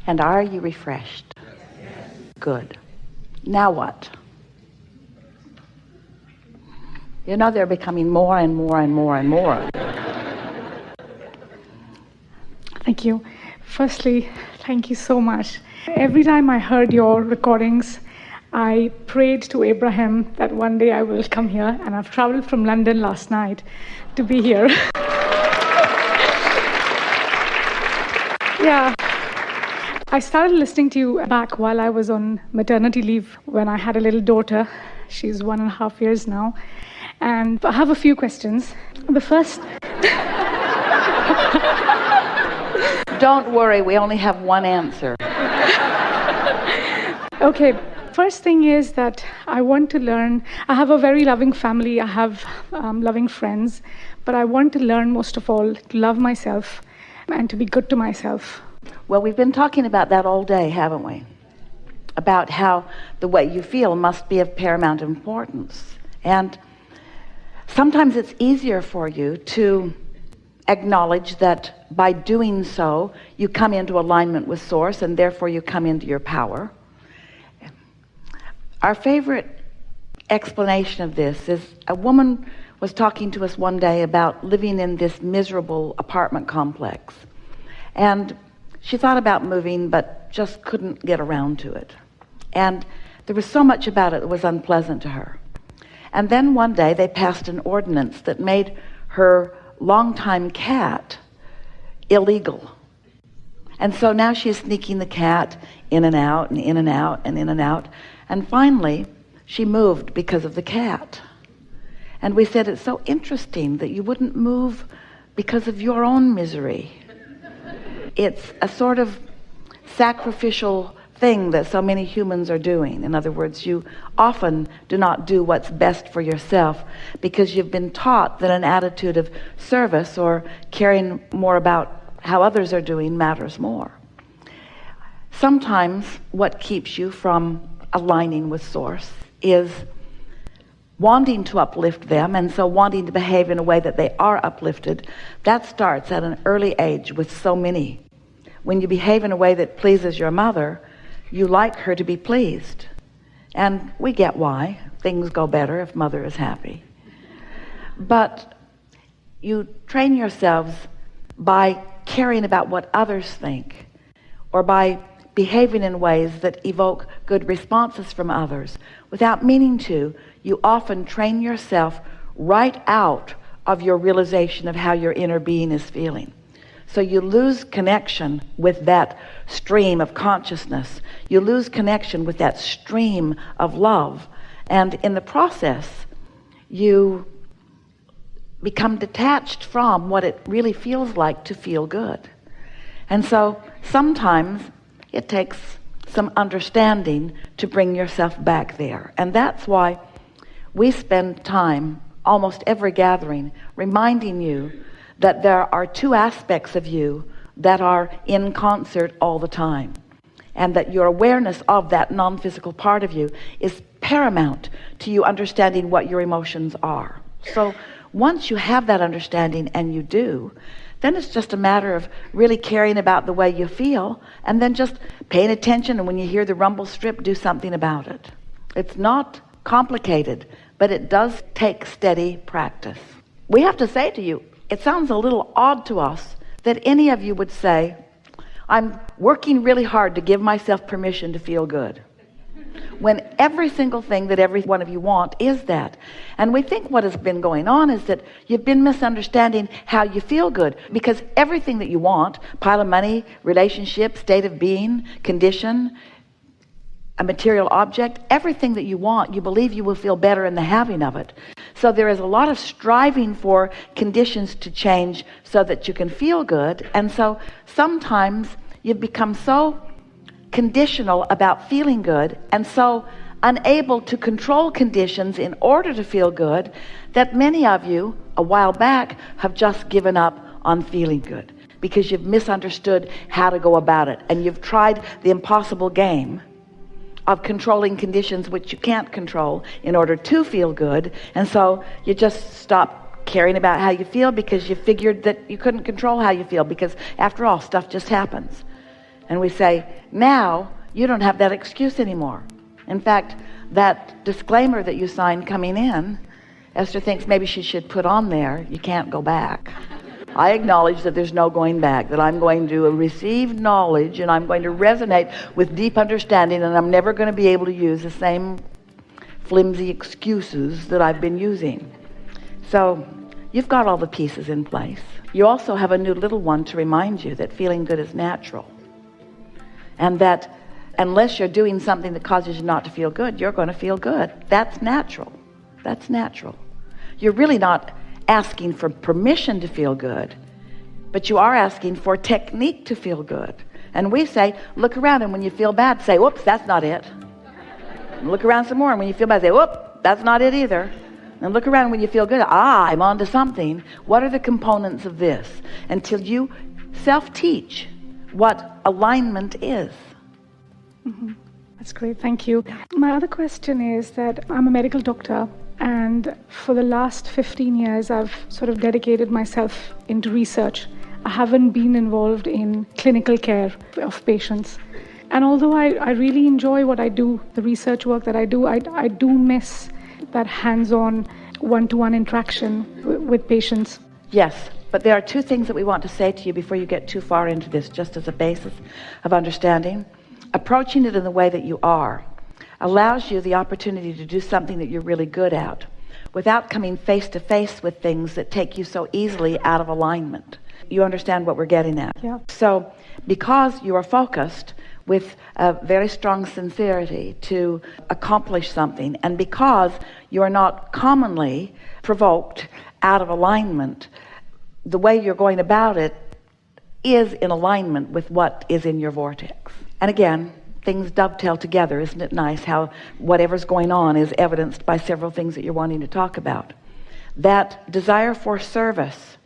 And are you refreshed? Yes. Good. Now what? You know, they're becoming more and more and more and more. Thank you. Firstly, thank you so much. Every time I heard your recordings, I prayed to Abraham that one day I will come here, and I've traveled from London last night to be here. Yeah. I started listening to you back while I was on maternity leave when I had a little daughter. She's 1.5 years now. And I have a few questions. The first... Don't worry, we only have one answer. Okay, first thing is that I want to learn. I have a very loving family. I have loving friends. But I want to learn, most of all, to love myself and to be good to myself. Well, we've been talking about that all day, haven't we? About how the way you feel must be of paramount importance. And sometimes it's easier for you to acknowledge that by doing so, you come into alignment with Source, and therefore you come into your power. Our favorite explanation of this is a woman was talking to us one day about living in this miserable apartment complex. And she thought about moving, but just couldn't get around to it. And there was so much about it that was unpleasant to her. And then one day they passed an ordinance that made her longtime cat illegal. And so now she's sneaking the cat in and out and in and out and in and out. And finally, she moved because of the cat. And we said, it's so interesting that you wouldn't move because of your own misery. It's a sort of sacrificial thing that so many humans are doing. In other words, you often do not do what's best for yourself because you've been taught that an attitude of service or caring more about how others are doing matters more. Sometimes what keeps you from aligning with Source is wanting to uplift them, and so wanting to behave in a way that they are uplifted. That starts at an early age with so many. When you behave in a way that pleases your mother, you like her to be pleased. And we get why. Things go better if mother is happy. But you train yourselves by caring about what others think, or by behaving in ways that evoke good responses from others. Without meaning to, you often train yourself right out of your realization of how your inner being is feeling. So you lose connection with that stream of consciousness. You lose connection with that stream of love. And in the process, you become detached from what it really feels like to feel good. And so sometimes it takes some understanding to bring yourself back there. And that's why we spend time, almost every gathering, reminding you that there are two aspects of you that are in concert all the time, and that your awareness of that non-physical part of you is paramount to you understanding what your emotions are. So once you have that understanding, and you do, then it's just a matter of really caring about the way you feel, and then just paying attention, and when you hear the rumble strip, do something about it. It's not complicated, but it does take steady practice. We have to say to you, it sounds a little odd to us that any of you would say, I'm working really hard to give myself permission to feel good, when every single thing that every one of you want is that. And we think what has been going on is that you've been misunderstanding how you feel good, because everything that you want, pile of money, relationship, state of being, condition, a material object, everything that you want, you believe you will feel better in the having of it. So there is a lot of striving for conditions to change so that you can feel good. And so sometimes you've become so conditional about feeling good, and so unable to control conditions in order to feel good, that many of you a while back have just given up on feeling good because you've misunderstood how to go about it, and you've tried the impossible game of controlling conditions which you can't control in order to feel good. And so you just stop caring about how you feel because you figured that you couldn't control how you feel, because after all, stuff just happens. And we say, now you don't have that excuse anymore. In fact, that disclaimer that you signed coming in, Esther thinks maybe she should put on there, you can't go back. I acknowledge that there's no going back, that I'm going to receive knowledge and I'm going to resonate with deep understanding, and I'm never going to be able to use the same flimsy excuses that I've been using. So you've got all the pieces in place. You also have a new little one to remind you that feeling good is natural, and that unless you're doing something that causes you not to feel good, you're going to feel good. That's natural. That's natural. You're really not asking for permission to feel good, but you are asking for technique to feel good. And we say, look around, and when you feel bad, say, whoops, that's not it. And look around some more, and when you feel bad, say, whoops, that's not it either. And look around when you feel good. I'm onto something. What are the components of this? Until you self-teach what alignment is. Mm-hmm. That's great, thank you. My other question is that I'm a medical doctor, and for the last 15 years I've sort of dedicated myself into research. I haven't been involved in clinical care of patients. And although I really enjoy what I do, the research work that I do miss that hands-on one-to-one interaction with patients. Yes, but there are two things that we want to say to you before you get too far into this, just as a basis of understanding. Approaching it in the way that you are allows you the opportunity to do something that you're really good at without coming face to face with things that take you so easily out of alignment. You understand what we're getting at? Yeah. So because you are focused with a very strong sincerity to accomplish something, and because you are not commonly provoked out of alignment, the way you're going about it is in alignment with what is in your vortex. And again, things dovetail together. Isn't it nice how whatever's going on is evidenced by several things that you're wanting to talk about? That desire for service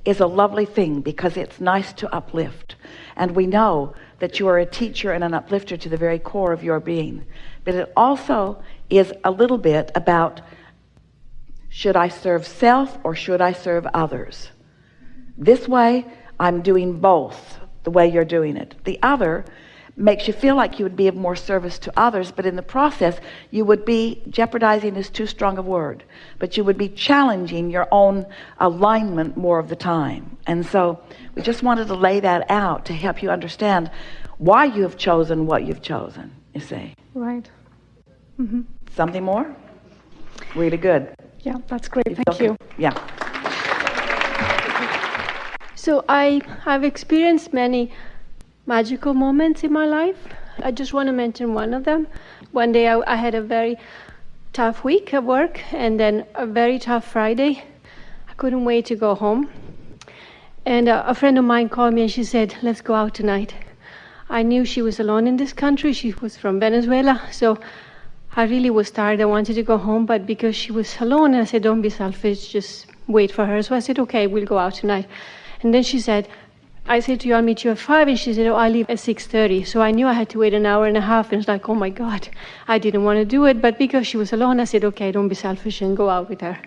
is a lovely thing because it's nice to uplift. And we know that you are a teacher and an uplifter to the very core of your being. But it also is a little bit about, should I serve self or should I serve others? This way, I'm doing both the way you're doing it. The other makes you feel like you would be of more service to others, but in the process you would be, jeopardizing is too strong a word, but you would be challenging your own alignment more of the time. And so we just wanted to lay that out to help you understand why you have chosen what you've chosen, you see. Right. Mm-hmm. Something more? Really good. Yeah, that's great. Thank you. Yeah. So I've experienced many magical moments in my life. I just want to mention one of them. One day I had a very tough week at work, and then a very tough Friday. I couldn't wait to go home. And a friend of mine called me and she said, let's go out tonight. I knew she was alone in this country. She was from Venezuela. So I really was tired. I wanted to go home, but because she was alone, and I said, don't be selfish, just wait for her. So I said, okay, we'll go out tonight. And then she said, I said to you, I'll meet you at 5, and she said, oh, I leave at 6:30. So I knew I had to wait an hour and a half, and it's like, oh my God, I didn't want to do it, but because she was alone, I said, okay, don't be selfish and go out with her.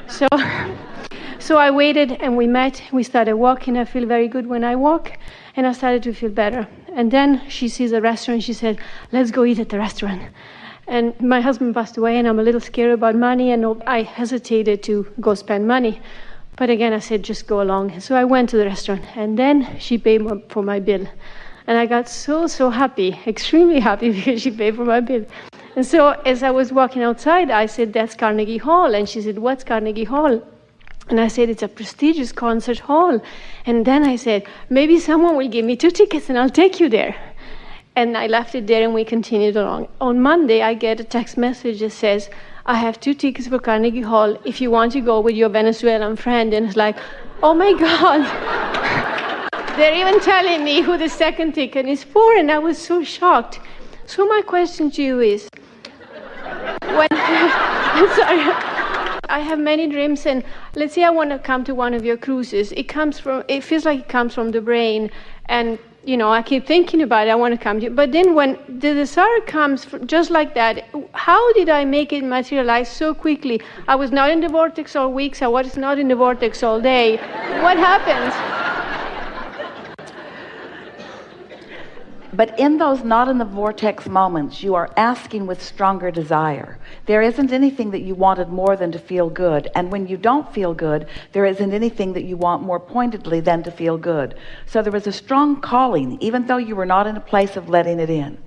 So I waited, and we met, we started walking. I feel very good when I walk, and I started to feel better. And then she sees a restaurant, she said, let's go eat at the restaurant. And my husband passed away, and I'm a little scared about money, and I hesitated to go spend money. But again, I said, just go along. So I went to the restaurant, and then she paid for my bill. And I got so happy, extremely happy, because she paid for my bill. And so as I was walking outside, I said, that's Carnegie Hall. And she said, what's Carnegie Hall? And I said, it's a prestigious concert hall. And then I said, maybe someone will give me 2 tickets and I'll take you there. And I left it there and we continued along. On Monday, I get a text message that says, I have 2 tickets for Carnegie Hall if you want to go with your Venezuelan friend. And it's like, oh my God. They're even telling me who the second ticket is for, and I was so shocked. So my question to you is, I'm sorry, I have many dreams, and let's say I want to come to one of your cruises. It feels like it comes from the brain, and I keep thinking about it, I want to come to you. But then when the desire comes just like that, how did I make it materialize so quickly? I was not in the vortex all weeks, I was not in the vortex all day. What happened? But in those not in the vortex moments, you are asking with stronger desire. There isn't anything that you wanted more than to feel good. And when you don't feel good, there isn't anything that you want more pointedly than to feel good. So there was a strong calling, even though you were not in a place of letting it in.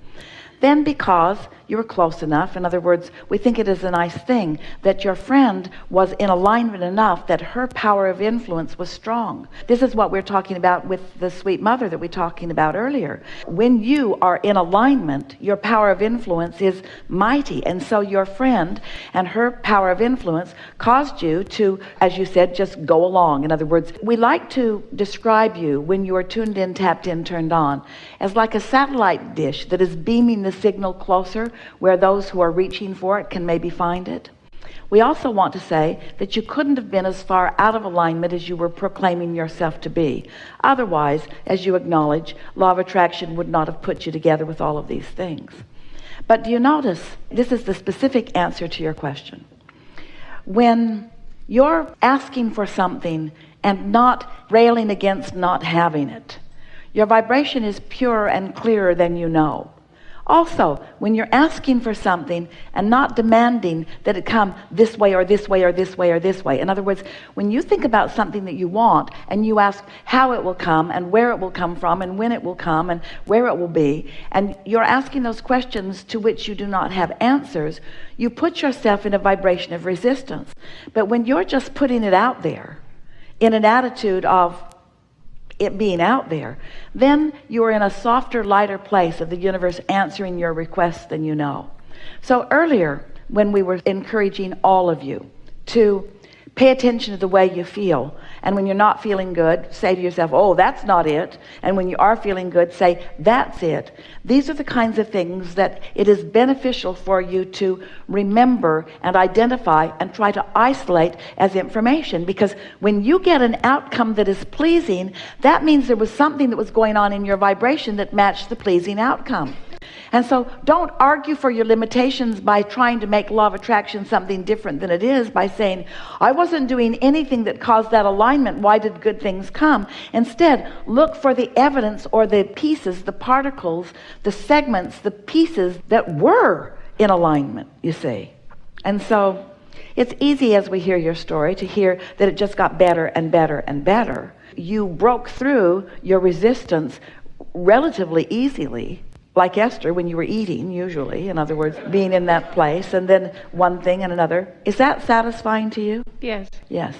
Then because you were close enough, in other words, we think it is a nice thing, that your friend was in alignment enough that her power of influence was strong. This is what we're talking about with the sweet mother that we were talking about earlier. When you are in alignment, your power of influence is mighty. And so your friend and her power of influence caused you to, as you said, just go along. In other words, we like to describe you when you are tuned in, tapped in, turned on, as like a satellite dish that is beaming the signal closer, where those who are reaching for it can maybe find it. We also want to say that you couldn't have been as far out of alignment as you were proclaiming yourself to be. Otherwise, as you acknowledge, law of attraction would not have put you together with all of these things. But do you notice, this is the specific answer to your question. When you're asking for something and not railing against not having it, your vibration is purer and clearer than you know. Also, when you're asking for something and not demanding that it come this way or this way or this way or this way. In other words, when you think about something that you want and you ask how it will come and where it will come from and when it will come and where it will be, and you're asking those questions to which you do not have answers, you put yourself in a vibration of resistance. But when you're just putting it out there in an attitude of it being out there, then you're in a softer, lighter place of the universe answering your requests than you know. So earlier, when we were encouraging all of you to pay attention to the way you feel, and when you're not feeling good, say to yourself, oh, that's not it. And when you are feeling good, say, that's it. These are the kinds of things that it is beneficial for you to remember and identify and try to isolate as information. Because when you get an outcome that is pleasing, that means there was something that was going on in your vibration that matched the pleasing outcome. And so don't argue for your limitations by trying to make law of attraction something different than it is by saying, I wasn't doing anything that caused that alignment. Why did good things come? Instead, look for the evidence or the pieces, the particles, the segments, the pieces that were in alignment, you see. And so it's easy as we hear your story to hear that it just got better and better and better. You broke through your resistance relatively easily, like Esther when you were eating, usually, in other words, being in that place, and then one thing and another. Is that satisfying to you? Yes. Yes.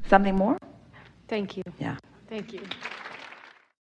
Something more? Thank you. Yeah. Thank you.